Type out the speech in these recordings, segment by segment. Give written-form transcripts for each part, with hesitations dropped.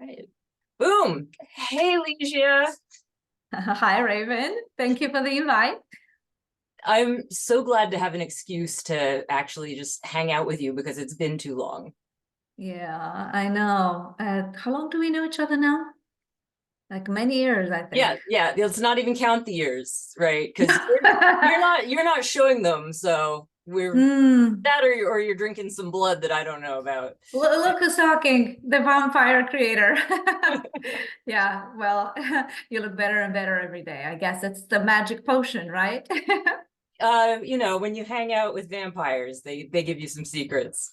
Right. Boom. Hey, Ligia. Hi, Raven. Thank you for the invite. I'm so glad to have an excuse to actually just hang out with you because it's been too long. Yeah, I know. How long do we know each other now? Like many years, I Yeah, think. yeah. Let's not even count the years, right? Because you're not showing them, so we're Hmm. that or you're drinking some blood that I don't know about. Look who's talking, the vampire creator. Yeah, well, you look better and better every day. I guess it's the magic potion, right? When you hang out with vampires, they give you some secrets.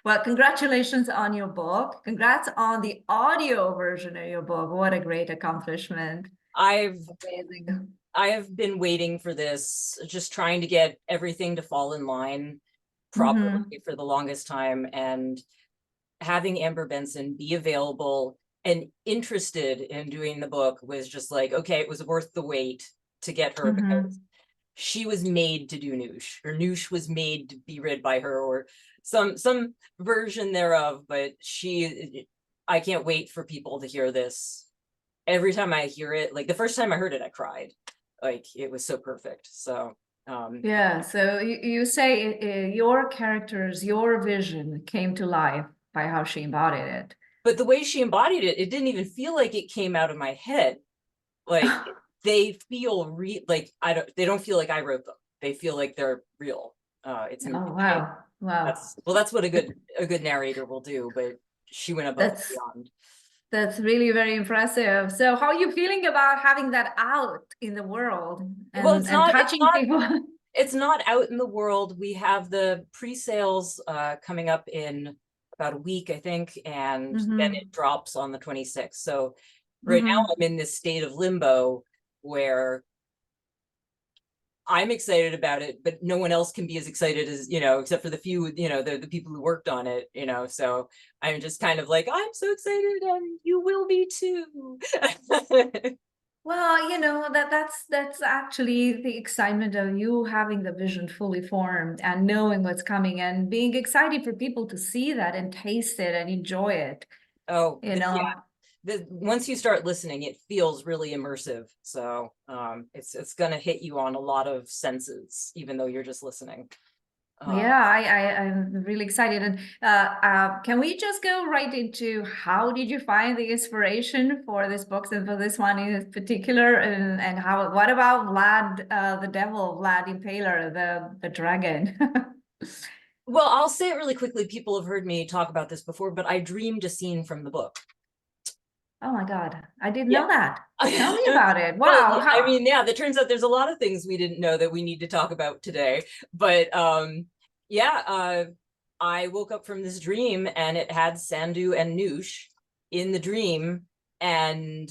Well, congratulations on your book. Congrats on the audio version of your book. What a great accomplishment. I've Amazing. I have been waiting for this, just trying to get everything to fall in line Mm-hmm. properly for the longest time, and having Amber Benson be available and interested in doing the book was just like, okay, it was worth the wait to get her because Mm-hmm. she was made to do Noosh, or Noosh was made to be read by her, or some version thereof. But I can't wait for people to hear this. Every time I hear it, like the first time I heard it, I cried. Like it was so perfect. So Yeah, so you say your characters, your vision came to life by how she embodied it. but the way she embodied it, it didn't even feel like it came out of my head. Like they feel like they don't feel like I wrote them. They feel like they're real. It's Oh, wow. Wow. that's what a good narrator will do, but she went above and That's beyond. that's really very impressive. So how are you feeling about having that out in the world Well, and touching people? it's not out in the world. We have the pre-sales coming up in about a week, I think, and then it Mm-hmm. drops on the 26th. So right now Mm-hmm. I'm in this state of limbo where I'm excited about it, but no one else can be as excited as, except for the few, the people who worked on it, so I'm just kind of like, I'm so excited and you will be too. Well, that's actually the excitement of you having the vision fully formed and knowing what's coming and being excited for people to see that and taste it and enjoy it, Oh, you yeah. know. Once you start listening, it feels really immersive. So it's gonna hit you on a lot of senses, even though you're just listening. Uh, Yeah, I'm really excited. And can we just go right into how did you find the inspiration for this book and for this one in particular? And what about Vlad, the devil, Vlad Impaler, the dragon? well, I'll say it really quickly. People have heard me talk about this before, but I dreamed a scene from the book. Oh my God, I didn't Yeah. know that. Tell me about it. Well, Wow, I how? mean, yeah, that turns out there's a lot of things we didn't know that we need to talk about today. But yeah, I woke up from this dream and it had Sandu and Noosh in the dream. And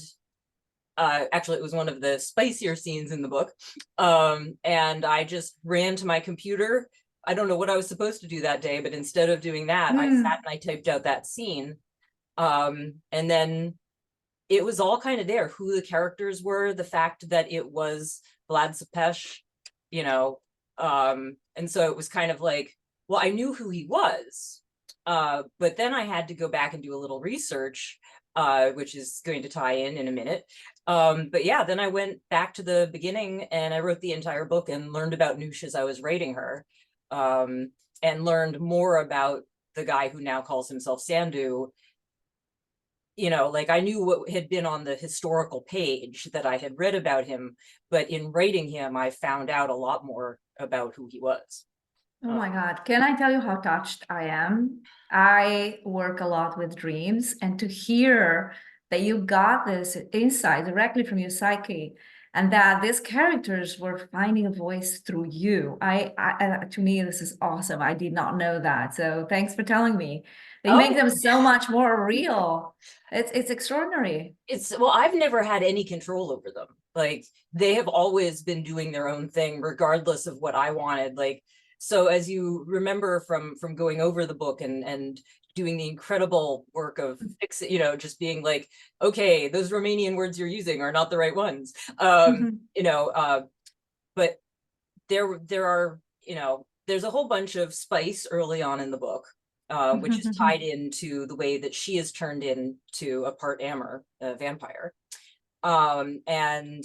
actually, it was one of the spicier scenes in the book. And I just ran to my computer. I don't know what I was supposed to do that day, but instead of doing that, I sat Hmm. and I typed out that scene. And then it was all kind of there, who the characters were, the fact that it was Vlad Sapesh, you know, and so it was kind of like, well, I knew who he was, but then I had to go back and do a little research, which is going to tie in a minute. But yeah, then I went back to the beginning and I wrote the entire book and learned about Noosh as I was writing her, and learned more about the guy who now calls himself Sandu. Like I knew what had been on the historical page that I had read about him, but in writing him, I found out a lot more about who he was. Oh Uh, my God. Can I tell you how touched I am? I work a lot with dreams, and to hear that you got this insight directly from your psyche and that these characters were finding a voice through you. To me, this is awesome. I did not know that. So thanks for telling me. They oh, make them so much more real. It's extraordinary. well, I've never had any control over them. Like they have always been doing their own thing, regardless of what I wanted. Like, so as you remember from going over the book and doing the incredible work of fixing, just being like, okay, those Romanian words you're using are not the right ones. But there are, there's a whole bunch of spice early on in the book. which is tied into the way that she is turned into a part Amur, a vampire. And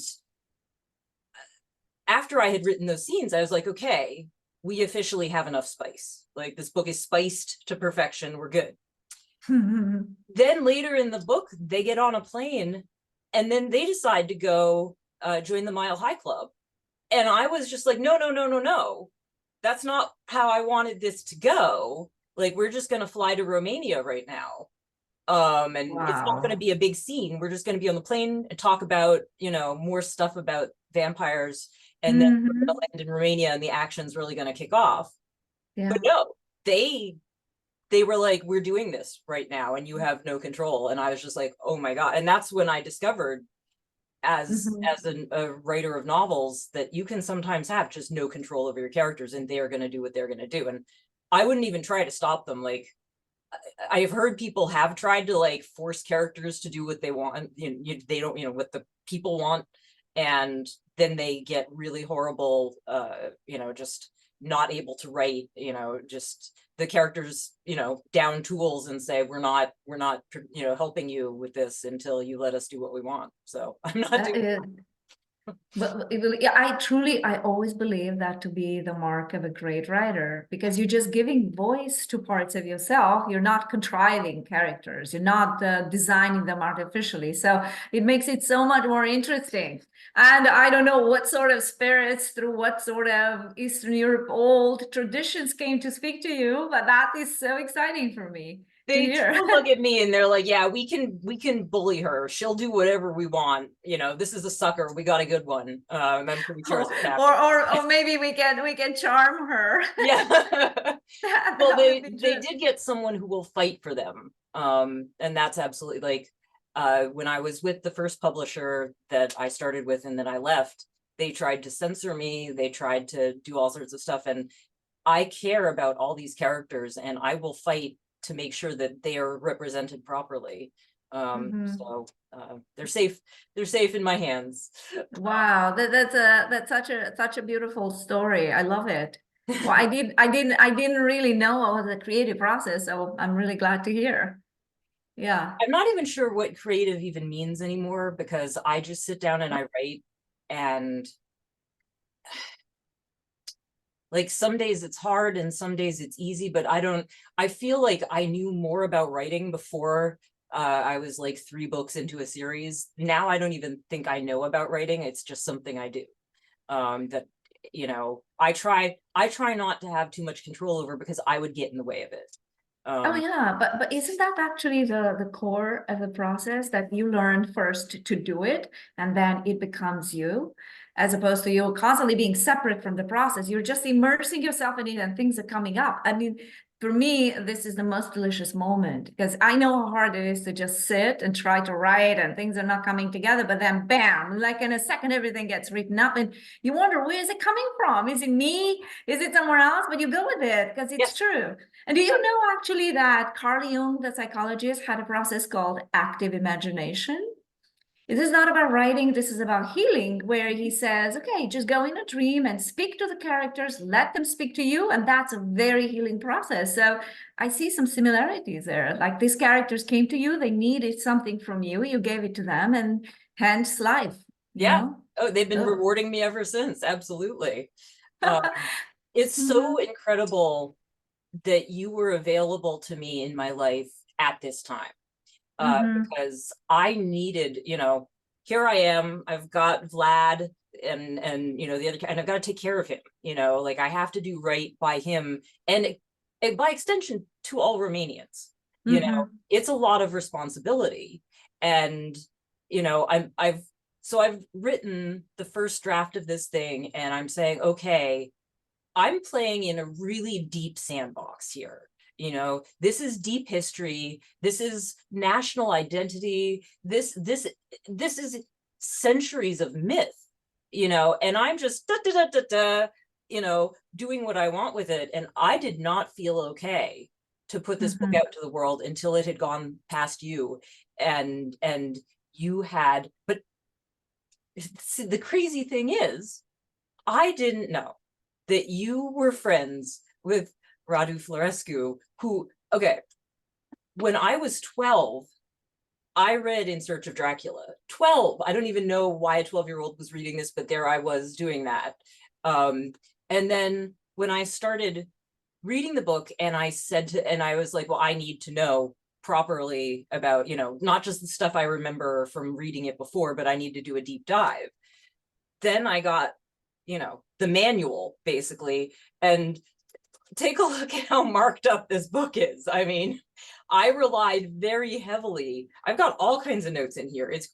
after I had written those scenes, I was like, okay, we officially have enough spice. Like, this book is spiced to perfection. We're good. Then later in the book, they get on a plane and then they decide to go join the Mile High Club. And I was just like, no, no, no, no, no. That's not how I wanted this to go. Like, we're just going to fly to Romania right now. And it's not going to be a big scene. We're just going to be on the plane and talk about, more stuff about vampires. And then we're going to land in Romania and the action's really going to kick off. Yeah. But no, they were like, we're doing this right now and you have no control. And I was just like, oh my God. And that's when I discovered as a writer of novels that you can sometimes have just no control over your characters and they're going to do what they're going to do. And I wouldn't even try to stop them. Like, I've heard people have tried to like force characters to do what they want. They don't, what the people want. And then they get really horrible, just not able to write, just the characters, down tools and say, we're not, helping you with this until you let us do what we want. So I'm not doing But yeah, I always believe that to be the mark of a great writer, because you're just giving voice to parts of yourself. You're not contriving characters. You're not designing them artificially. So it makes it so much more interesting. And I don't know what sort of spirits through what sort of Eastern Europe old traditions came to speak to you, but that is so exciting for me. They look at me and they're like, yeah, we can bully her. She'll do whatever we want. This is a sucker. We got a good one. I'm pretty sure. Or maybe we can charm her. Yeah. Well, they did get someone who will fight for them. And that's absolutely like, when I was with the first publisher that I started with and then I left, they tried to censor me. They tried to do all sorts of stuff. And I care about all these characters and I will fight to make sure that they are represented properly. So they're safe in my hands. Wow, that's such a beautiful story. I love it. Well, I didn't really know what was the creative process, so I'm really glad to hear. Yeah. I'm not even sure what creative even means anymore, because I just sit down and I write, and like some days it's hard and some days it's easy, but I feel like I knew more about writing before I was like 3 books into a series. Now I don't even think I know about writing. It's just something I do. That, I try not to have too much control over, because I would get in the way of it. Oh yeah, but isn't that actually the core of the process, that you learn first to do it and then it becomes you, as opposed to you constantly being separate from the process? You're just immersing yourself in it and things are coming up. I mean, for me, this is the most delicious moment, because I know how hard it is to just sit and try to write and things are not coming together, but then bam, like in a second, everything gets written up and you wonder, where is it coming from? Is it me? Is it somewhere else? But you go with it because it's true. And do you know actually that Carl Jung, the psychologist, had a process called active imagination? This is not about writing, this is about healing, where he says, okay, just go in a dream and speak to the characters, let them speak to you, and that's a very healing process. So I see some similarities there. Like, these characters came to you, they needed something from you, you gave it to them, and hence life. Yeah. Oh, they've been rewarding me ever since. Absolutely. It's so incredible that you were available to me in my life at this time. Because I needed, here I am, I've got Vlad and the other, and I've got to take care of him, like I have to do right by him, and by extension to all Romanians. It's a lot of responsibility. And I've written the first draft of this thing, and I'm saying, okay, I'm playing in a really deep sandbox here. This is deep history. This is national identity. This is centuries of myth, and I'm just doing what I want with it. And I did not feel okay to put this book out to the world until it had gone past you, and you had. But the crazy thing is, I didn't know that you were friends with Radu Florescu, who okay, when I was 12, I read In Search of Dracula. 12. I don't even know why a 12-year-old was reading this, but there I was doing that. And then when I started reading the book, and I was like, well, I need to know properly about, not just the stuff I remember from reading it before, but I need to do a deep dive. Then I got, the manual basically, and take a look at how marked up this book is. I mean, I relied very heavily. I've got all kinds of notes in here. It's,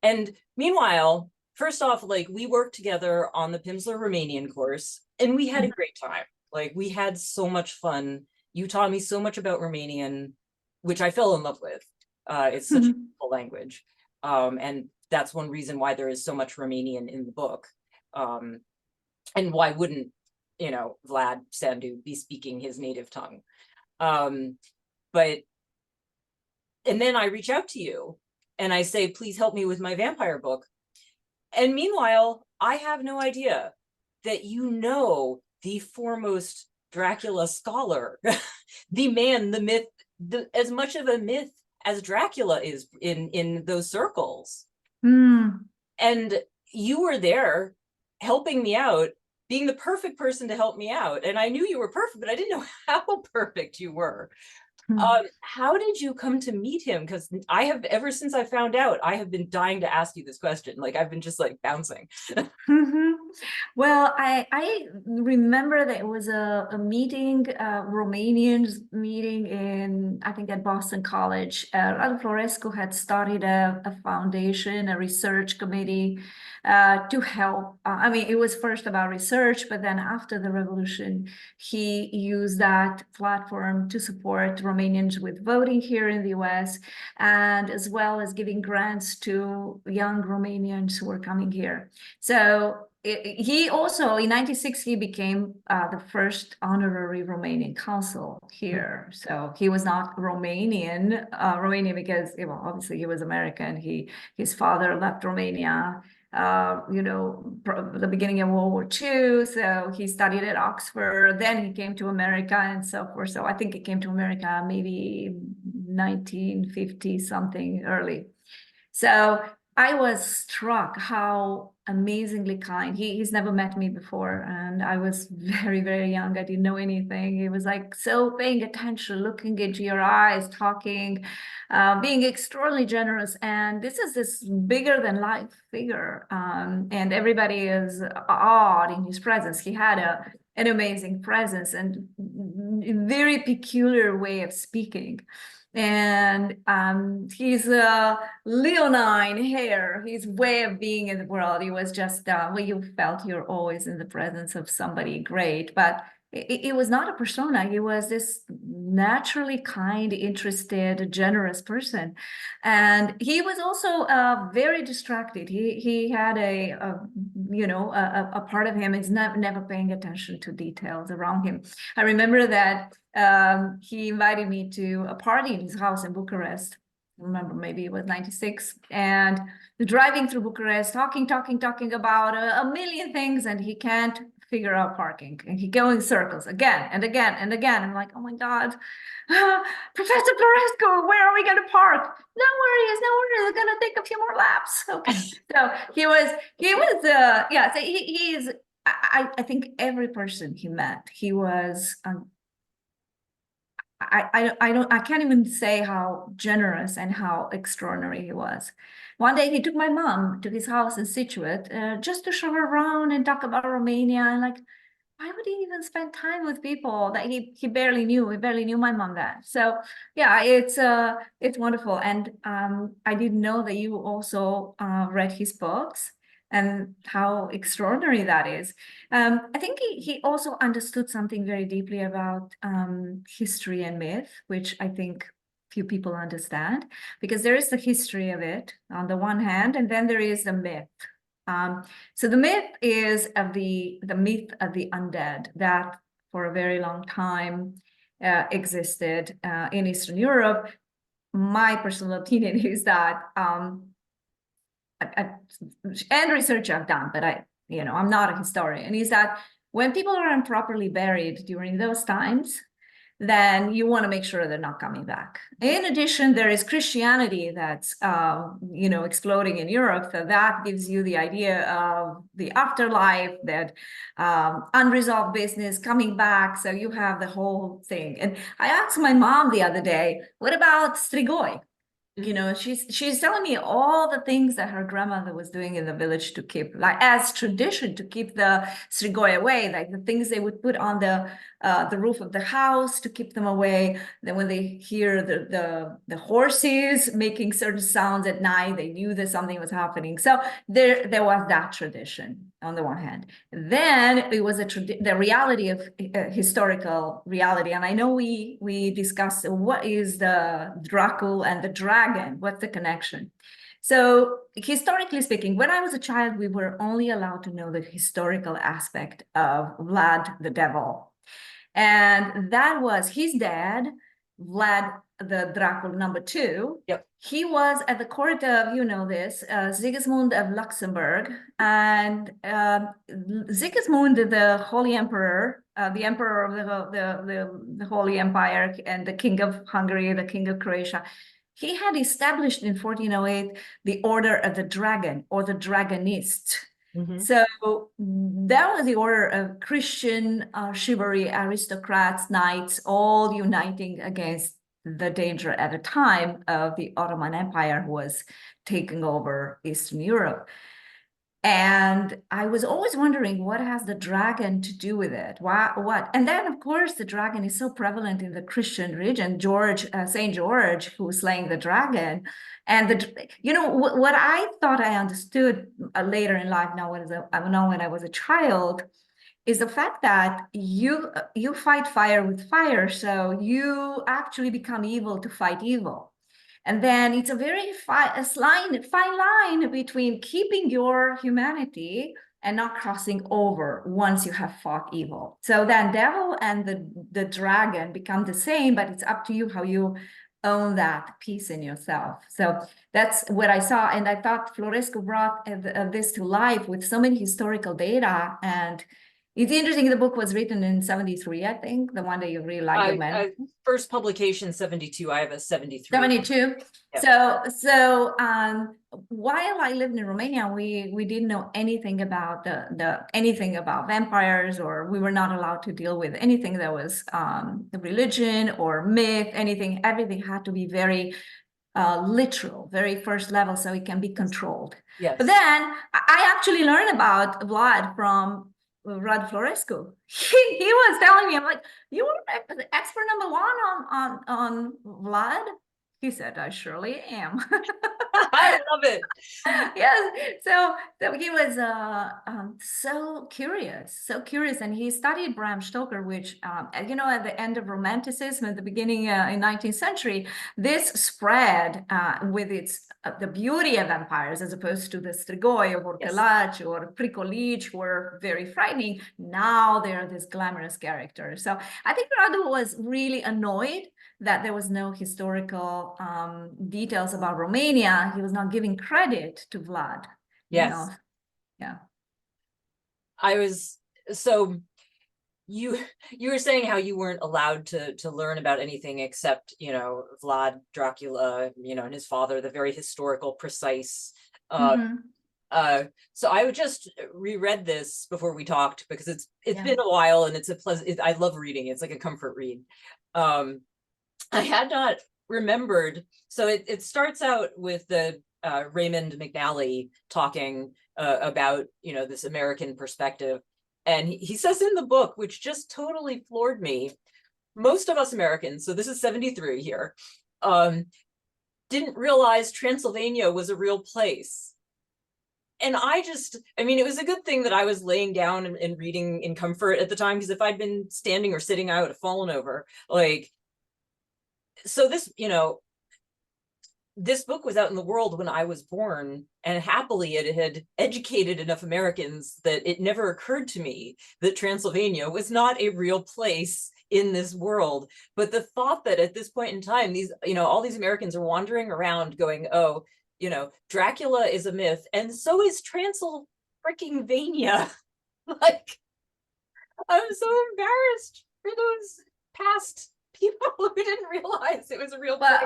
and meanwhile, first off, like, we worked together on the Pimsleur Romanian course, and we had a great time. Like, we had so much fun. You taught me so much about Romanian, which I fell in love with. It's such a beautiful language. And that's one reason why there is so much Romanian in the book. And why wouldn't, Vlad Sandu be speaking his native tongue? But, and then I reach out to you and I say, please help me with my vampire book. And meanwhile, I have no idea that the foremost Dracula scholar, the man, the myth, as much of a myth as Dracula is in those circles. And you were there helping me out, being the perfect person to help me out. And I knew you were perfect, but I didn't know how perfect you were. How did you come to meet him? Because ever since I found out, I have been dying to ask you this question. Like, I've been just like bouncing. Well, I remember that it was a meeting, Romanians meeting I think at Boston College. Radu Florescu had started a foundation, a research committee to help. I mean, it was first about research, but then after the revolution, he used that platform to support Romanians with voting here in the US, and as well as giving grants to young Romanians who were coming here. So he also, in '96, he became the first honorary Romanian consul here. So he was not Romanian because, obviously he was American. His father left Romania, the beginning of World War II. So he studied at Oxford. Then he came to America and so forth. So I think he came to America maybe 1950 something early. So I was struck how amazingly kind. He's never met me before, and I was very, very young. I didn't know anything. He was like so paying attention, looking into your eyes, talking, being extraordinarily generous. And this is this bigger than life figure, and everybody is awed in his presence. He had an amazing presence and very peculiar way of speaking. And his leonine hair, his way of being in the world, it was just you felt you're always in the presence of somebody great. But it was not a persona. He was this naturally kind, interested, generous person, and he was also very distracted. He had a part of him is never paying attention to details around him. I remember that he invited me to a party in his house in Bucharest. I remember, maybe it was '96, and driving through Bucharest, talking about a million things, and he can't figure out parking, and he goes in circles again and again and again. I'm like, oh my God, Professor Florescu, where are we going to park? No worries, it's going to take a few more laps. Okay, so he was, yeah. So he's. I think every person he met, he was. I can't even say how generous and how extraordinary he was. One day he took my mom to his house in Scituate just to show her around and talk about Romania. And like, why would he even spend time with people that he barely knew? He barely knew my mom then. So yeah, it's wonderful. And I didn't know that you also read his books and how extraordinary that is. I think he also understood something very deeply about history and myth, which I think few people understand, because there is the history of it on the one hand, and then there is the myth. So the myth is of the myth of the undead that for a very long time existed in Eastern Europe. My personal opinion is that and research I've done, but I'm not a historian, is that when people are improperly buried during those times, then you want to make sure they're not coming back. In addition, there is Christianity that's exploding in Europe. So that gives you the idea of the afterlife, that unresolved business coming back. So you have the whole thing. And I asked my mom the other day, what about Strigoi? She's telling me all the things that her grandmother was doing in the village to keep, like as tradition, to keep the strigoi away, like the things they would put on the roof of the house to keep them away. Then when they hear the horses making certain sounds at night, they knew that something was happening. So there was that tradition on the one hand. Then it was the reality of historical reality. And I know we discussed what is the Dracula and the dragon, what's the connection? So historically speaking, when I was a child, we were only allowed to know the historical aspect of Vlad the Devil. And that was his dad, Vlad the Dracula #2. Yep. He was at the court of, Sigismund of Luxembourg, and Sigismund, the Holy Emperor, the Emperor of the Holy Empire, and the King of Hungary, the King of Croatia, he had established in 1408 the Order of the Dragon, or the Dragonists. Mm-hmm. So that was the order of Christian chivalry, aristocrats, knights, all uniting against the danger at a time of the Ottoman Empire, who was taking over Eastern Europe. And I was always wondering, what has the dragon to do with it? What? And then, of course, the dragon is so prevalent in the Christian religion. Saint George, who was slaying the dragon. And what I thought I understood later in life, now when I was a child, is the fact that you fight fire with fire. So you actually become evil to fight evil. And then it's a very fine line between keeping your humanity and not crossing over once you have fought evil. So then devil and the dragon become the same, but it's up to you how you own that piece in yourself. So that's what I saw. And I thought Florescu brought this to life with so many historical data. And it's interesting, the book was written in 73, I think, the one that you really like. First publication 72, I have a 73. 72. Yep. So while I lived in Romania, we didn't know anything about anything about vampires, or we were not allowed to deal with anything that was religion or myth, anything. Everything had to be very literal, very first level, so it can be controlled. Yes. But then I actually learned about Vlad from Radu Florescu. He was telling me, I'm like, you were the expert #1 on Vlad? He said, I surely am. I love it. Yes. So he was so curious. And he studied Bram Stoker, which, at the end of Romanticism, at the beginning in 19th century, this spread with the beauty of vampires, as opposed to the Strigoi or Orcalac or Pricolici, who were very frightening. Now they're this glamorous character. So I think Radu was really annoyed that there was no historical details about Romania. He was not giving credit to Vlad. Yes. Yeah. So you were saying how you weren't allowed to learn about anything except, Vlad, Dracula, and his father, the very historical, precise. So I would just reread this before we talked, because it's been a while, and it's a pleasant, I love reading. It's like a comfort read. I had not remembered. So it starts out with the Raymond McNally talking about, this American perspective. And he says in the book, which just totally floored me, most of us Americans, so this is 73 here, didn't realize Transylvania was a real place. And it was a good thing that I was laying down and reading in comfort at the time, because if I'd been standing or sitting, I would have fallen over. So this book was out in the world when I was born, and happily it had educated enough Americans that it never occurred to me that Transylvania was not a real place in this world. But the thought that at this point in time, all these Americans are wandering around going, oh, Dracula is a myth, and so is Transylvania. I'm so embarrassed for those past people who didn't realize it was a real place.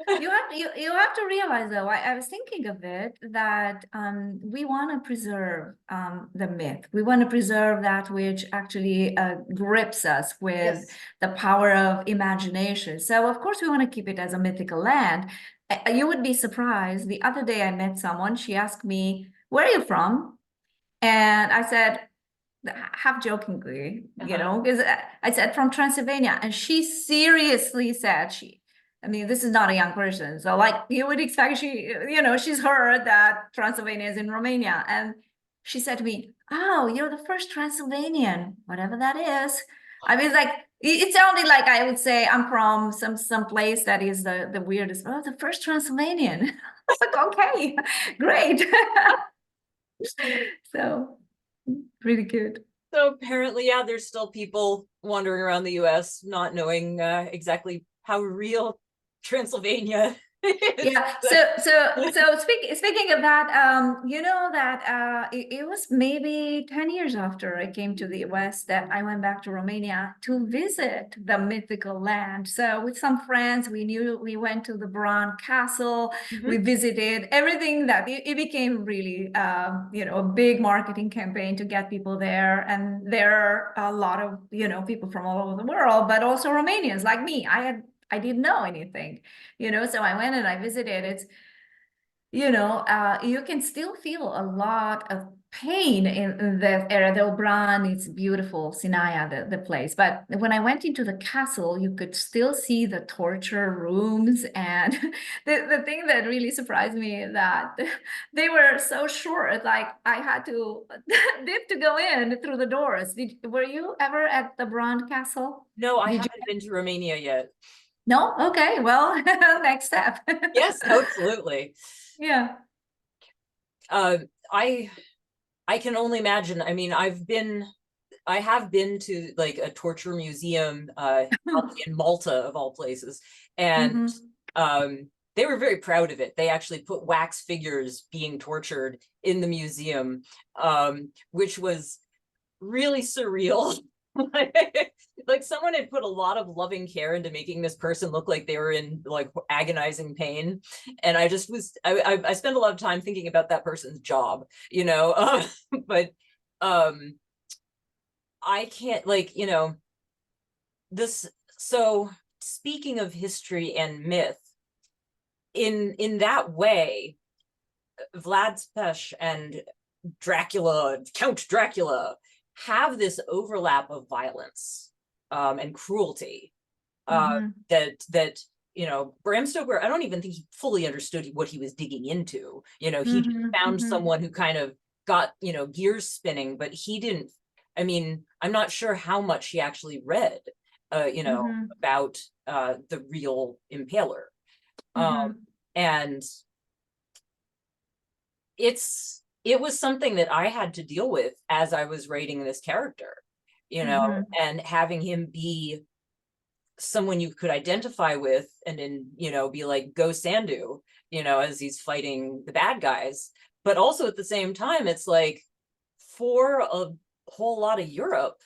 But you have to realize though, I was thinking of it that we want to preserve the myth. We want to preserve that which actually grips us with Yes. the power of imagination. So of course we want to keep it as a mythical land. You would be surprised. The other day I met someone, she asked me, "Where are you from?" And I said, half jokingly, because I said from Transylvania, and she seriously said I mean, this is not a young person, so like you would expect she's heard that Transylvania is in Romania, and she said to me, "Oh, you're the first Transylvanian, whatever that is." I mean, it's like it sounded like I would say I'm from some place that is the weirdest. Oh, the first Transylvanian. I was like, okay, great. So pretty good. So apparently, yeah, there's still people wandering around the US not knowing exactly how real Transylvania is. Yeah. So speaking of that, you know that it was maybe 10 years after I came to the US that I went back to Romania to visit the mythical land. So with some friends, we went to the Bran Castle. We visited everything that it became really a big marketing campaign to get people there. And there are a lot of people from all over the world, but also Romanians like me. I didn't know anything, so I went and I visited. It's you can still feel a lot of pain in that area. The Bran, it's beautiful, Sinaia, the place. But when I went into the castle, you could still see the torture rooms. And the thing that really surprised me is that they were so short, like I had to dip to go in through the doors. Were you ever at the Bran Castle? No, I Did you? haven't been to Romania yet. No? Okay, well, next step. Yes, absolutely. Yeah. Uh, I I can only imagine. I mean, I have been to like a torture museum in Malta of all places, and Mhm. they were very proud of it. They actually put wax figures being tortured in the museum, which was really surreal. Like someone had put a lot of loving care into making this person look like they were in like agonizing pain, and I just was I spent a lot of time thinking about that person's job, but um I can't, like, this. So speaking of history and myth, in that way, Vlad Tepes and Count Dracula, have this overlap of violence and cruelty Mhm. that Bram Stoker, I don't even think he fully understood what he was digging into. He just Mhm. found Mhm. someone who kind of got gears spinning, but he didn't. I mean, I'm not sure how much he actually read Mhm. about the real impaler. Mhm. And it was something that I had to deal with as I was writing this character, Mhm. and having him be someone you could identify with, and then be like, go Sandu, as he's fighting the bad guys. But also at the same time, it's like, for a whole lot of Europe,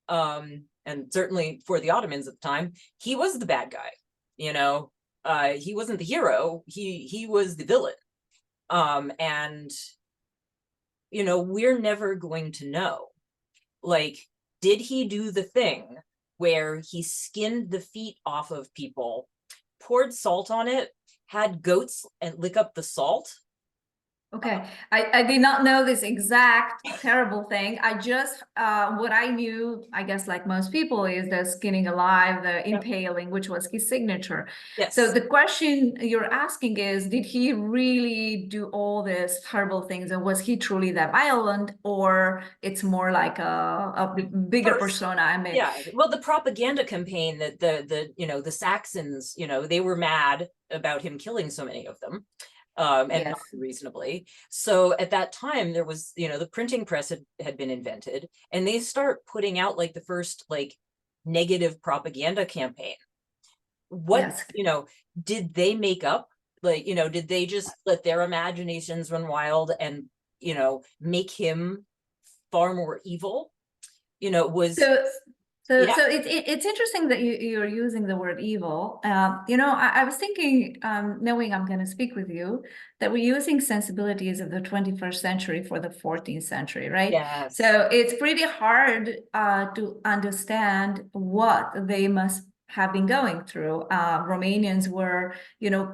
and certainly for the Ottomans at the time, he was the bad guy. He wasn't the hero, he was the villain. And we're never going to know, like, did he do the thing where he skinned the feet off of people, poured salt on it, had goats and lick up the salt? Okay, I did not know this exact terrible thing. I just what I knew, I guess, like most people, is the skinning alive, the Yep. impaling, which was his signature. So Yes. the question you're asking is, did he really do all these terrible things, and was he truly that violent, or it's more like a bigger First, persona? I mean, yeah. Well, the propaganda campaign that the Saxons, they were mad about him killing so many of them, and not yes, reasonably. So at that time, there was, the printing press had been invented, and they start putting out like the first like negative propaganda campaign. What, yes. did they make up? Like, did they just let their imaginations run wild and, make him far more evil? was, So yeah, it's interesting that you're using the word evil. I was thinking, knowing I'm going to speak with you, that we're using sensibilities of the 21st century for the 14th century, right? yes, So it's pretty hard to understand what they must have been going through. Romanians were,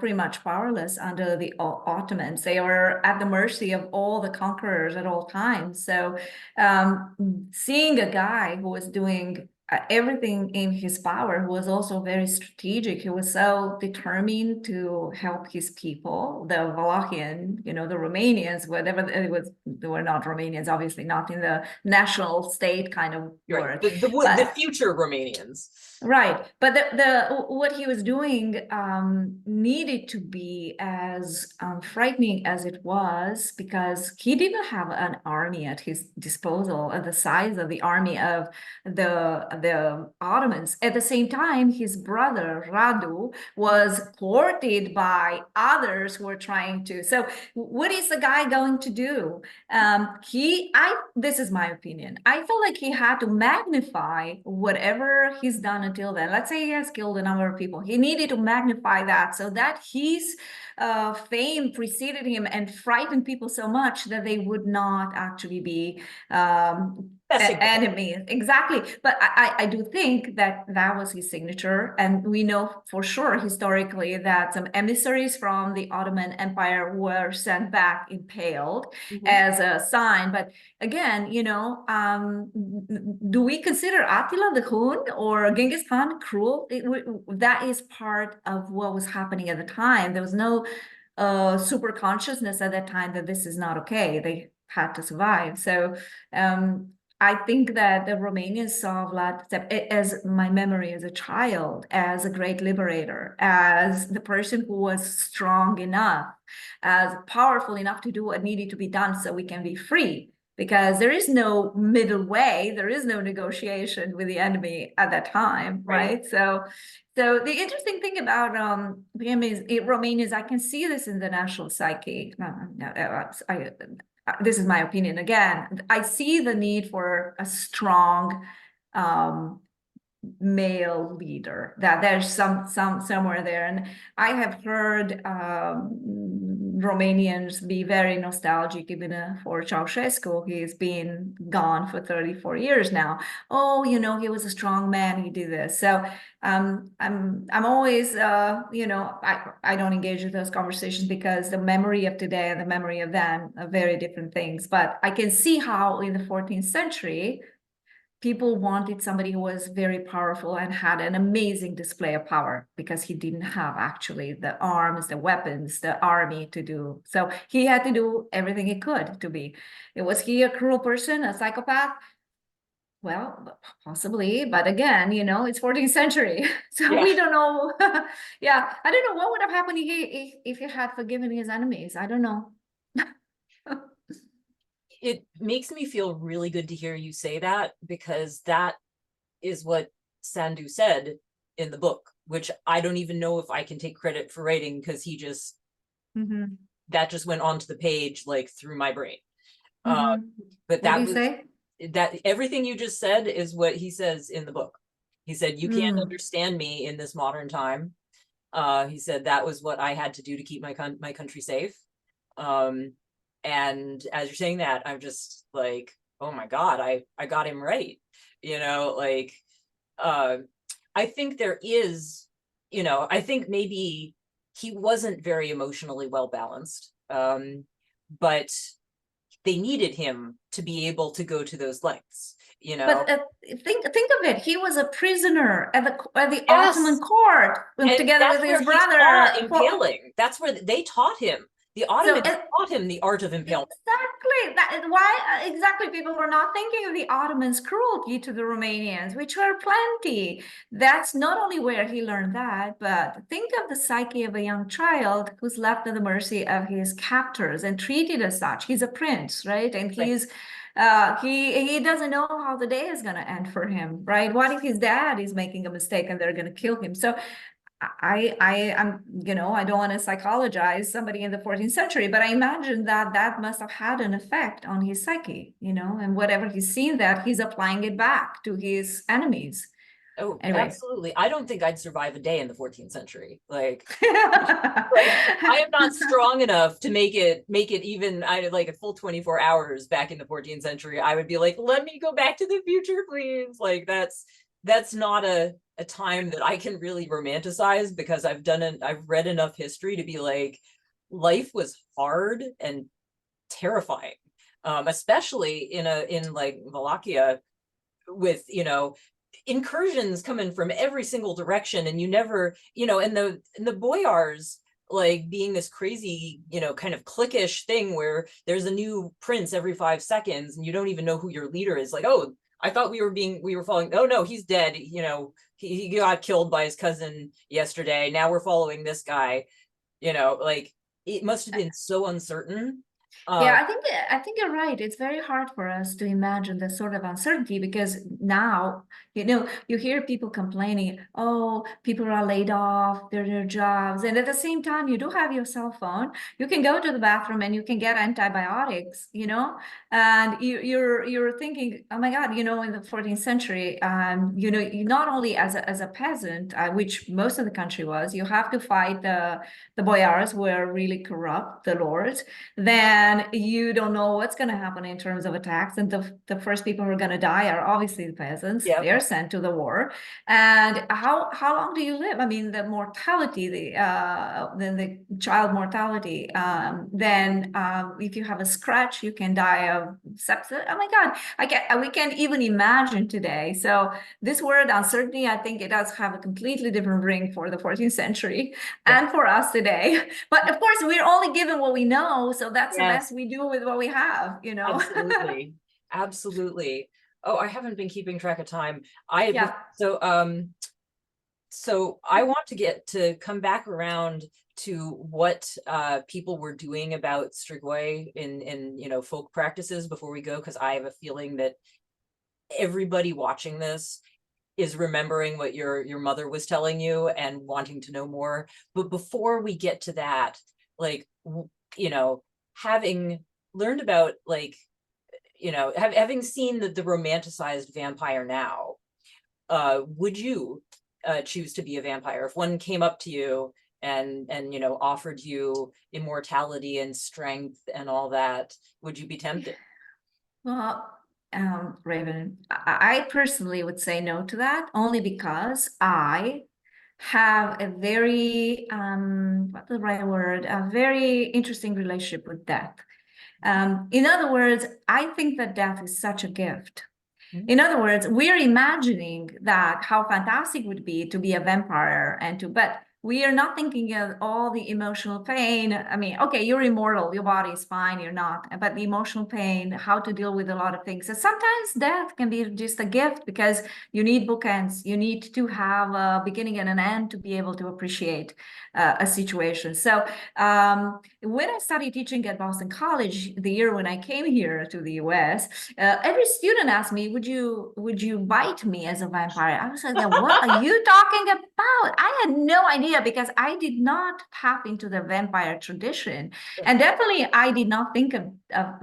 pretty much powerless under the Ottomans. They were at the mercy of all the conquerors at all times. So seeing a guy who was doing everything in his power, who was also very strategic, he was so determined to help his people, the Wallachian, the Romanians, whatever it was, they were not Romanians, obviously not in the national state kind of right. word, The but future Romanians. right, but the what he was doing needed to be as frightening as it was, because he didn't have an army at his disposal at the size of the army of the Ottomans. At the same time, his brother Radu was courted by others who were trying to. So, what is the guy going to do? This is my opinion. I feel like he had to magnify whatever he's done until then. Let's say he has killed a number of people. He needed to magnify that so that his fame preceded him and frightened people so much that they would not actually be enemies. Exactly. But I do think that that was his signature. And we know for sure historically that some emissaries from the Ottoman Empire were sent back impaled as a sign. But again, do we consider Attila the Hun or Genghis Khan cruel? That is part of what was happening at the time. There was no super consciousness at that time that this is not okay. They had to survive. So I think that the Romanians saw Vlad as my memory as a child, as a great liberator, as the person who was strong enough, as powerful enough to do what needed to be done so we can be free. Because there is no middle way, there is no negotiation with the enemy at that time, right? So the interesting thing about him is Romanians, I can see this in the national psyche. This is my opinion again. I see the need for a strong male leader, that there's somewhere there. And I have heard Romanians be very nostalgic even for Ceausescu. He's been gone for 34 years now. Oh, he was a strong man, he did this. So I'm always I don't engage in those conversations because the memory of today and the memory of then are very different things. But I can see how in the 14th century people wanted somebody who was very powerful and had an amazing display of power, because he didn't have actually the arms, the weapons, the army to do. So he had to do everything he could to be. Was he a cruel person, a psychopath? Well, possibly, but again, it's 14th century, so Yeah. we don't know. Yeah, I don't know what would have happened if he had forgiven his enemies. I don't know. It makes me feel really good to hear you say that, because that is what Sandu said in the book, which I don't even know if I can take credit for writing, because he just that just went onto the page like through my brain. But What that do you was say? that everything you just said is what he says in the book. He said, you can't understand me in this modern time. He said that was what I had to do to keep my country safe. And as you're saying that, I'm just like, oh my God, I got him right. I think there is, I think maybe he wasn't very emotionally well balanced. But they needed him to be able to go to those lengths, But think of it. He was a prisoner at the Yes. Ottoman court And together that's with where his he brother. saw impaling. That's where they taught him. The Ottomans taught him the art of impalement. Exactly. That is why exactly people were not thinking of the Ottomans' cruelty to the Romanians, which were plenty. That's not only where he learned that, but think of the psyche of a young child who's left at the mercy of his captors and treated as such. He's a prince, right? And he's he doesn't know how the day is going to end for him, right? What if his dad is making a mistake and they're going to kill him? So I'm, I don't want to psychologize somebody in the 14th century, but I imagine that that must have had an effect on his psyche, and whatever he's seen, that he's applying it back to his enemies. Oh, Anyway. absolutely. I don't think I'd survive a day in the 14th century. Like I am not strong enough to make it even I like a full 24 hours back in the 14th century. I would be like, let me go back to the future, please. Like that's not a time that I can really romanticize, because I've read enough history to be like, life was hard and terrifying. Especially in like Wallachia, with incursions coming from every single direction, and you never, and the boyars, like, being this crazy, kind of cliquish thing where there's a new prince every 5 seconds and you don't even know who your leader is. Like, oh, I thought we were following, oh no, he's dead, he got killed by his cousin yesterday, now we're following this guy. Like, it must have been so uncertain. Yeah, um I think you're right. It's very hard for us to imagine this sort of uncertainty, because now, you hear people complaining, oh, people are laid off, their jobs. And at the same time, you do have your cell phone. You can go to the bathroom and you can get antibiotics, and you're thinking, oh my God, in the 14th century, you not only as a peasant, which most of the country was, you have to fight the boyars who were really corrupt, the lords. Then you don't know what's going to happen in terms of attacks. And the first people who are going to die are obviously the peasants. yeah. They're sent to the war. And how long do you live? I mean, the mortality, the child mortality. Then if you have a scratch, you can die of sepsis. Oh my God, we can't even imagine today. So this word uncertainty, I think it does have a completely different ring for the 14th century Yeah. and for us today. But of course, we're only given what we know, so that's the best Yes. we do with what we have. Absolutely. Absolutely. Oh, I haven't been keeping track of time. I Yeah. so I want to get to come back around to what people were doing about Strigoi in folk practices before we go, because I have a feeling that everybody watching this is remembering what your mother was telling you and wanting to know more. But before we get to that, like, having learned about, like, having seen the romanticized vampire now, would you choose to be a vampire if one came up to you and offered you immortality and strength and all that? Would you be tempted? Well, Raven, I personally would say no to that, only because I have a very, what's the right word? A very interesting relationship with death. In other words, I think that death is such a gift. Mhm. In other words, we're imagining that how fantastic it would be to be a vampire but we are not thinking of all the emotional pain. I mean, okay, you're immortal, your body is fine, you're not, but the emotional pain, how to deal with a lot of things. So sometimes death can be just a gift, because you need bookends. You need to have a beginning and an end to be able to appreciate a situation. So when I started teaching at Boston College, the year when I came here to the US, every student asked me, would you bite me as a vampire? I was like, what are you talking about? I had no idea, because I did not tap into the vampire tradition. And definitely I did not think of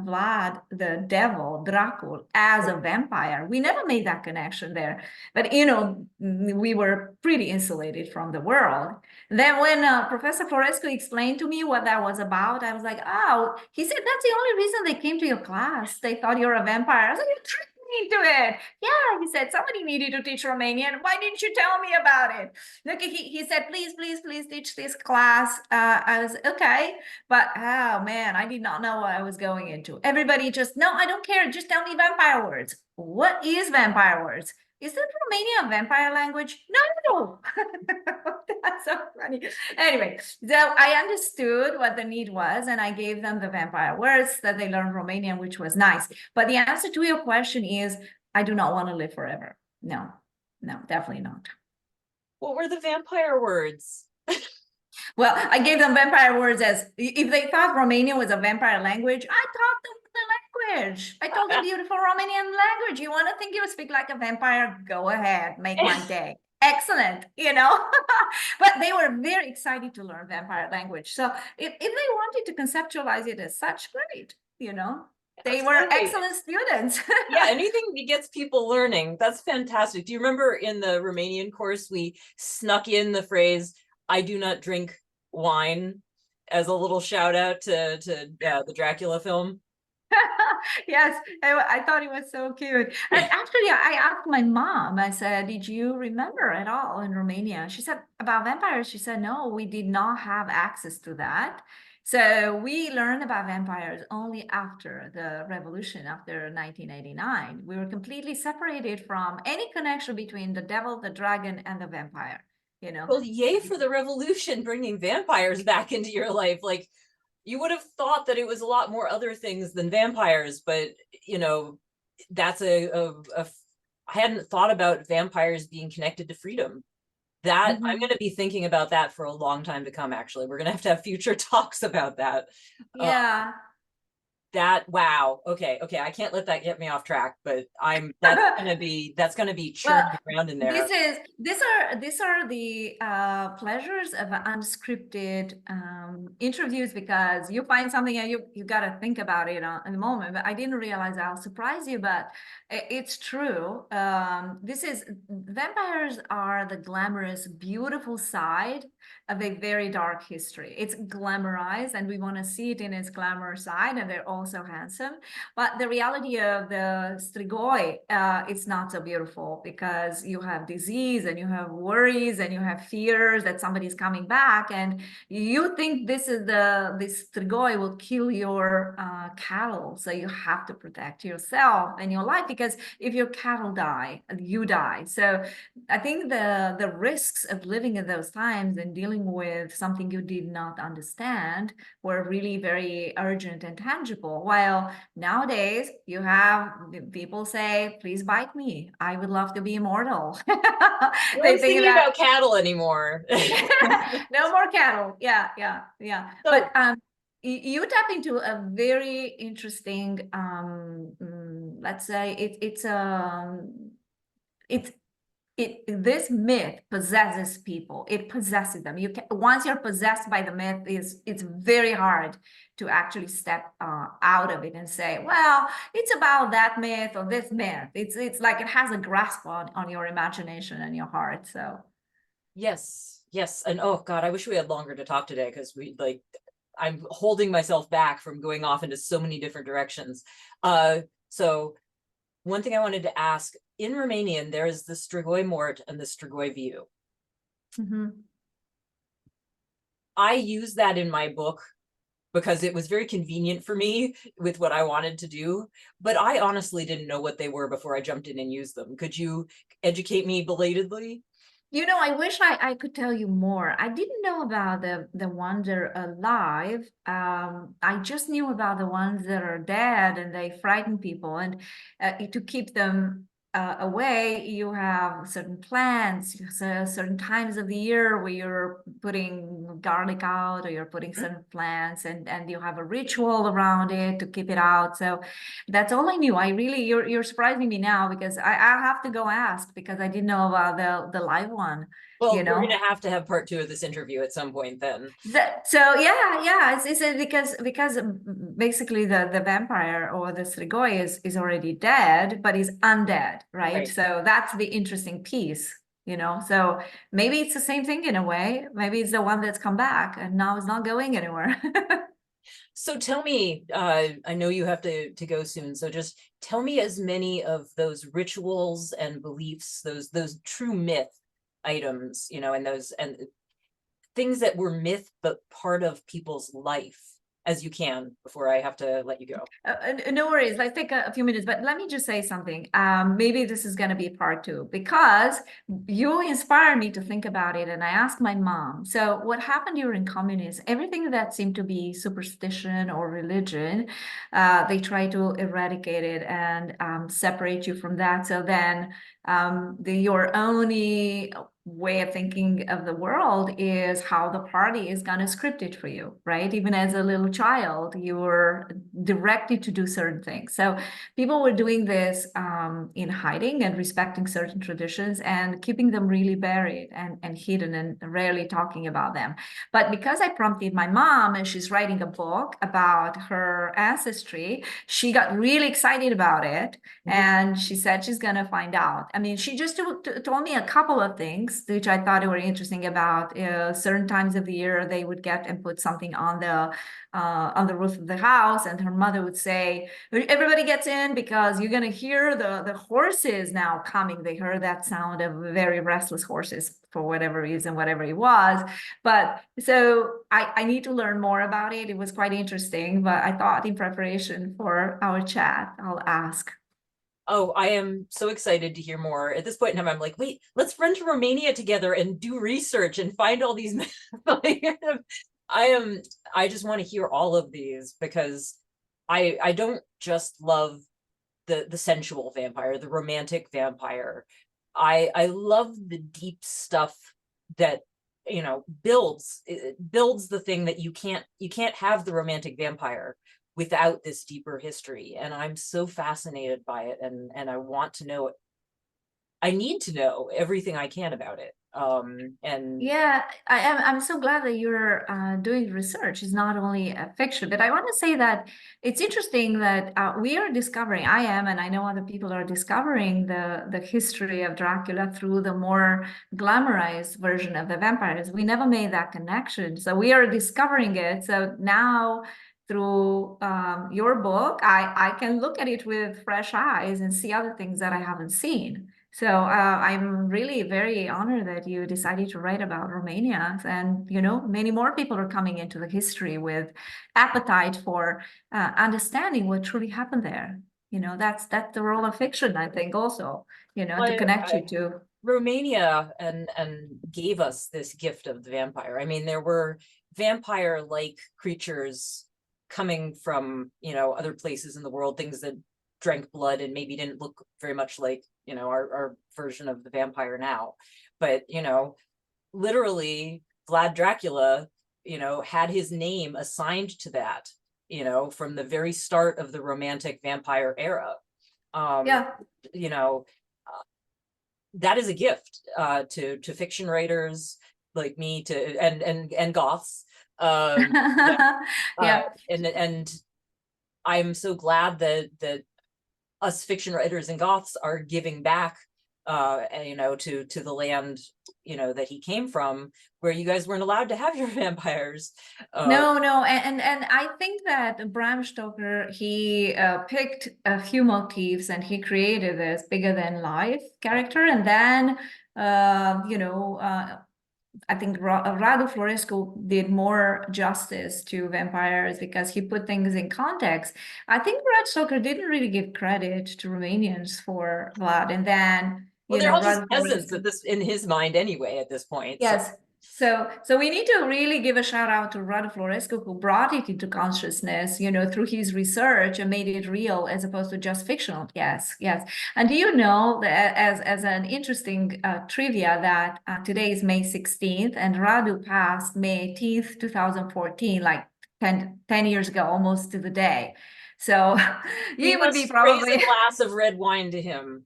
Vlad, the devil, Dracula, as a vampire. We never made that connection there. But we were pretty insulated from the world. Then when Professor Florescu explained to me what that was about, I was like, oh, he said, that's the only reason they came to your class. They thought you're a vampire. I was like, you tricked me into it. Yeah, he said, somebody needed to teach Romanian. Why didn't you tell me about it? Look, he said, please, please, please teach this class. I was, okay. But, oh man, I did not know what I was going into. Everybody just, no, I don't care. Just tell me vampire words. What is vampire words? Is that Romanian a vampire language? No. That's so funny. Anyway, so I understood what the need was, and I gave them the vampire words that they learned Romanian, which was nice. But the answer to your question is, I do not want to live forever. No, no, definitely not. What were the vampire words? Well, I gave them vampire words as if they thought Romanian was a vampire language, I taught them the language. I told them beautiful Romanian language. You want to think you speak like a vampire? Go ahead, make my day. excellent, you know. But they were very excited to learn vampire language. So if they wanted to conceptualize it as such, great, you know. They were Absolutely. excellent students. Yeah, anything that gets people learning, that's fantastic. Do you remember in the Romanian course, we snuck in the phrase, I do not drink wine, as a little shout out to the Dracula film? Yes, I thought it was so cute. And actually, I asked my mom, I said, did you remember at all in Romania? She said, about vampires. She said, no, we did not have access to that. So we learned about vampires only after the revolution, after 1989. We were completely separated from any connection between the devil, the dragon, and the vampire, you know. Well, yay for the revolution, bringing vampires back into your life. Like, you would have thought that it was a lot more other things than vampires, but you know, that's I hadn't thought about vampires being connected to freedom. That I'm going to be thinking about that for a long time to come. Actually, we're going to have future talks about that. Uh, Yeah. that wow. Okay, I can't let that get me off track, but that's gonna be Well, churning around in there. these are the pleasures of unscripted interviews, because you find something and you got to think about it in the moment. But I didn't realize I'll surprise you, but it's true. This is Vampires are the glamorous, beautiful side of a very dark history. It's glamorized, and we want to see it in its glamour side, and they're also handsome. But the reality of the strigoi, it's not so beautiful, because you have disease and you have worries and you have fears that somebody's coming back, and you think this strigoi will kill your cattle, so you have to protect yourself and your life, because if your cattle die, you die. So I think the risks of living in those times and dealing with something you did not understand were really very urgent and tangible. While nowadays you have people say, please bite me, I would love to be immortal. No They one's think thinking that about cattle anymore. no more cattle. Yeah. So But you tap into a very interesting let's say it's this myth possesses people. It possesses them. You can, once you're possessed by the myth, it's very hard to actually step out of it and say, well, it's about that myth or this myth. It's like it has a grasp on your imagination and your heart. So yes, and oh God, I wish we had longer to talk today, because I'm holding myself back from going off into so many different directions. So one thing I wanted to ask, in Romanian, there is the strigoi mort and the strigoi viu. I use that in my book because it was very convenient for me with what I wanted to do, but I honestly didn't know what they were before I jumped in and used them. Could you educate me belatedly? You know, I wish I could tell you more. I didn't know about the ones that are alive. I just knew about the ones that are dead and they frighten people. And to keep them away, you have certain plants, certain times of the year where you're putting garlic out, or you're putting certain plants, and you have a ritual around it to keep it out. So that's all I knew. I really, you're surprising me now, because I have to go ask, because I didn't know about the live one, you Well, we're know. going to have part two of this interview at some point then. So yeah, it's because basically the vampire or the strigoi is already dead, but he's undead, right? Right. So that's the interesting piece, you know. So maybe it's the same thing in a way. Maybe it's the one that's come back and now is not going anywhere. So tell me, I know you have to go soon, so just tell me as many of those rituals and beliefs, those true myth items, you know, and things that were myth but part of people's life as you can before I have to let you go. No worries. Let's take a few minutes, but let me just say something. Maybe this is going to be part two, because you inspired me to think about it. And I asked my mom. So what happened during communism, everything that seemed to be superstition or religion, they try to eradicate it and separate you from that. So then your only way of thinking of the world is how the party is going to script it for you, right? Even as a little child, you were directed to do certain things. So people were doing this in hiding and respecting certain traditions and keeping them really buried and hidden and rarely talking about them. But because I prompted my mom and she's writing a book about her ancestry, she got really excited about it. And she said she's going to find out. I mean, she just told me a couple of things, which I thought were interesting about certain times of the year they would get and put something on the roof of the house. And her mother would say, everybody gets in because you're going to hear the horses now coming. They heard that sound of very restless horses for whatever reason, whatever it was. But so I need to learn more about it. It was quite interesting, but I thought in preparation for our chat, I'll ask. Oh, I am so excited to hear more. At this point in time, I'm like, wait, let's run to Romania together and do research and find all these. I just want to hear all of these because I don't just love the sensual vampire, the romantic vampire. I love the deep stuff that, you know, builds the thing that you can't have the romantic vampire without this deeper history. And I'm so fascinated by it, and I want to know it. I need to know everything I can about it. And Yeah, I'm so glad that you're doing research. It's not only a fiction, but I want to say that it's interesting that we are discovering, I am, and I know other people are discovering the history of Dracula through the more glamorized version of the vampires. We never made that connection. So we are discovering it. So now through your book, I can look at it with fresh eyes and see other things that I haven't seen. So I'm really very honored that you decided to write about Romania, and you know, many more people are coming into the history with appetite for understanding what truly happened there. You know, that's the role of fiction, I think, also. You know, to connect you to. Romania and gave us this gift of the vampire. I mean, there were vampire-like creatures coming from, you know, other places in the world, things that drank blood and maybe didn't look very much like, you know, our version of the vampire now. But, you know, literally Vlad Dracula, you know, had his name assigned to that, you know, from the very start of the romantic vampire era. Yeah. You know, that is a gift to fiction writers like me, to and goths. Yeah. Yeah. And I'm so glad that us fiction writers and goths are giving back, you know, to the land, you know, that he came from, where you guys weren't allowed to have your vampires. No, and I think that Bram Stoker, he picked a few motifs and he created this bigger than life character, and then you know, I think Radu Florescu did more justice to vampires because he put things in context. I think Bram Stoker didn't really give credit to Romanians for Vlad, and then Well, you they're know, all just Radu peasants Florescu. at this, in his mind anyway, at this point. So Yes. So we need to really give a shout out to Radu Florescu, who brought it into consciousness, you know, through his research and made it real as opposed to just fictional. Yes, yes. And do you know that as an interesting trivia that today is May 16th and Radu passed May 18th, 2014, like 10 years ago, almost to the day. So we he would be must raise a probably glass of red wine to him.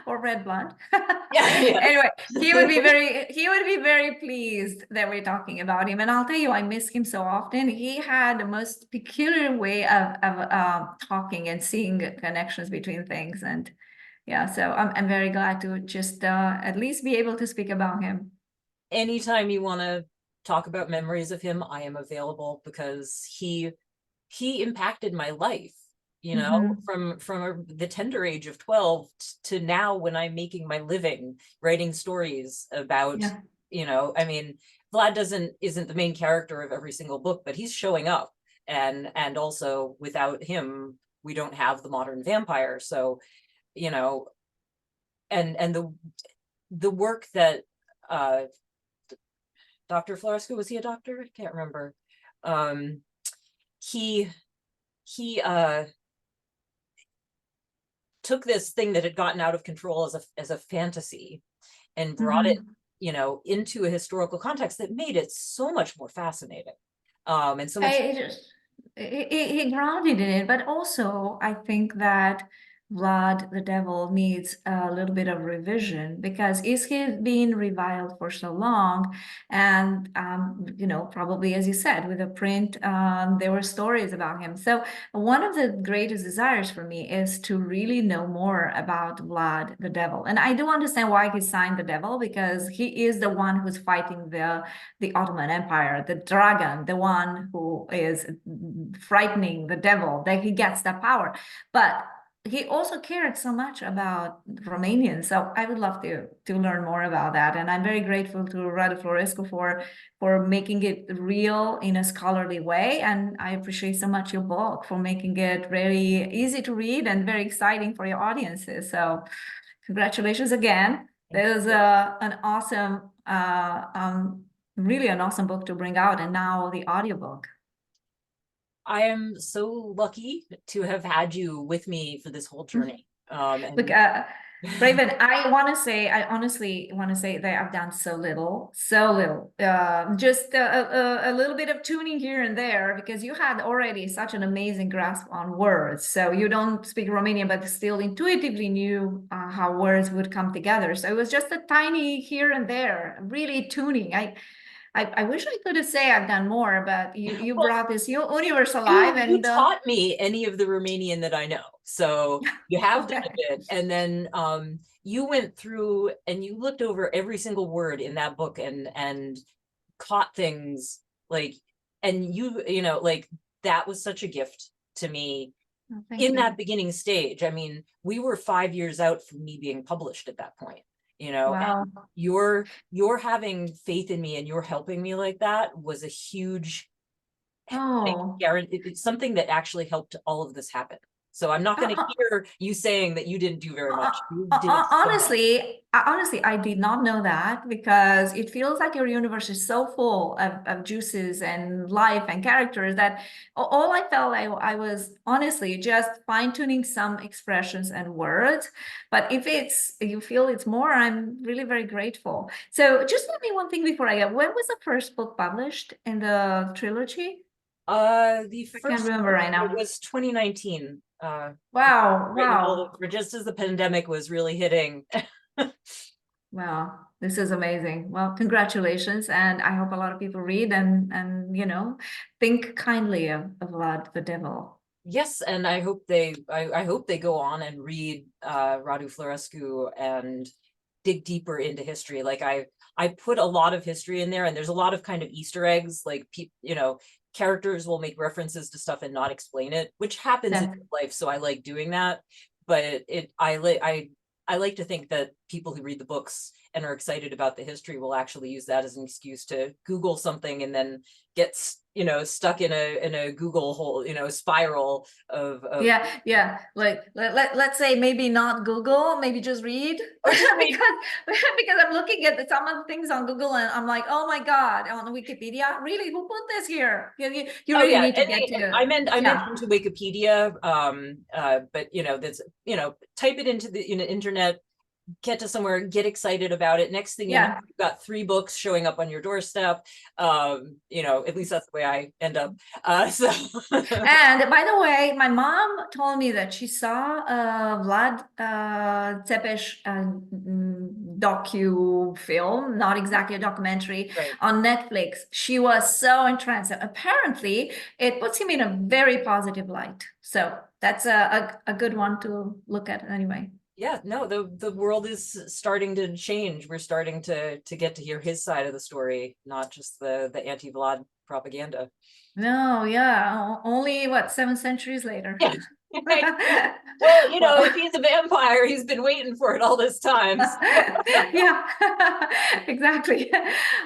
or red blonde. Yeah, yes. Anyway, he would be very pleased that we're talking about him. And I'll tell you, I miss him so often. He had the most peculiar way of talking and seeing connections between things. And yeah, so I'm very glad to just at least be able to speak about him. Anytime you want to talk about memories of him, I am available, because he impacted my life, you know, Mhm. from the tender age of 12 to now, when I'm making my living writing stories about, Yeah. you know, I mean, Vlad isn't the main character of every single book, but he's showing up, and also without him we don't have the modern vampire. So, you know, and the work that Dr. Florescu, was he a doctor? I can't remember. He he took this thing that had gotten out of control as a fantasy and brought it Mhm. into a historical context that made it so much more fascinating. And so much. He grounded in it, but also I think that Vlad the Devil needs a little bit of revision, because is he being reviled for so long? And probably, as you said, with the print, there were stories about him. So one of the greatest desires for me is to really know more about Vlad the Devil. And I do understand why he signed the devil, because he is the one who's fighting the Ottoman Empire, the dragon, the one who is frightening the devil, that he gets that power. But he also cared so much about Romanians. So I would love to learn more about that. And I'm very grateful to Radu Florescu for making it real in a scholarly way. And I appreciate so much your book for making it very easy to read and very exciting for your audiences. So congratulations again. That was an awesome, really an awesome book to bring out, and now the audiobook. I am so lucky to have had you with me for this whole journey. Look, Raven, I honestly want to say that I've done so little, just a little bit of tuning here and there, because you had already such an amazing grasp on words. So you don't speak Romanian, but still intuitively knew how words would come together. So it was just a tiny here and there, really tuning. I wish I could have said I've done more, but you brought this universe alive, you taught me any of the Romanian that I know. So you have done a bit. And then you went through and you looked over every single word in that book and caught things like, and like that was such a gift to me in that beginning stage. I mean, we were 5 years out from me being published at that point. Wow. And you're having faith in me and you're helping me like that was a huge guarantee. It's something that actually helped all of this happen. So I'm not going to hear you saying that you didn't do very much. You did honestly, I did not know that, because it feels like your universe is so full of juices and life and characters that all I felt I was honestly just fine-tuning some expressions and words. But if you feel it's more, I'm really very grateful. So just tell me one thing before I go. When was the first book published in the trilogy? The I first can't remember right now. It was 2019. Wow. Just as the pandemic was really hitting. Wow, this is amazing. Well, congratulations, and I hope a lot of people read and think kindly of Vlad the Devil. Yes, and I hope they go on and read Radu Florescu and dig deeper into history. Like I put a lot of history in there, and there's a lot of kind of Easter eggs, like characters will make references to stuff and not explain it, which happens in life. So I like doing that. But I like to think that people who read the books and are excited about the history will actually use that as an excuse to Google something and then get stuck in a Google hole, spiral of yeah. Like let's say maybe not Google, maybe just read, because I'm looking at some of the things on Google and I'm like, oh my God, on Wikipedia, really, who put this here? You really need to get to. I meant into Wikipedia, but that's type it into the internet, get to somewhere, get excited about it. Next thing you know, you've got 3 books showing up on your doorstep. At least that's the way I end up. And by the way, my mom told me that she saw Vlad Tepes docu film, not exactly a documentary, on Netflix. She was so entranced. Apparently, it puts him in a very positive light. So that's a good one to look at anyway. Yeah, no, the world is starting to change. We're starting to get to hear his side of the story, not just the anti-Vlad propaganda. No, yeah, only 7 centuries later. Yeah. Well, if he's a vampire, he's been waiting for it all this time. So. Yeah, exactly.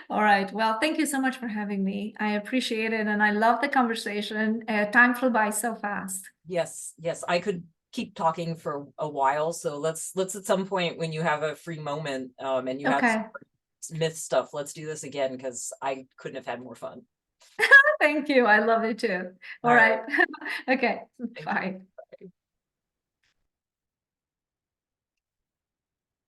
All right. Well, thank you so much for having me. I appreciate it, and I love the conversation. Time flew by so fast. Yes, I could keep talking for a while. So let's at some point when you have a free moment and you have myth stuff, let's do this again, because I couldn't have had more fun. Thank you. I love it too. All right. Okay. Bye.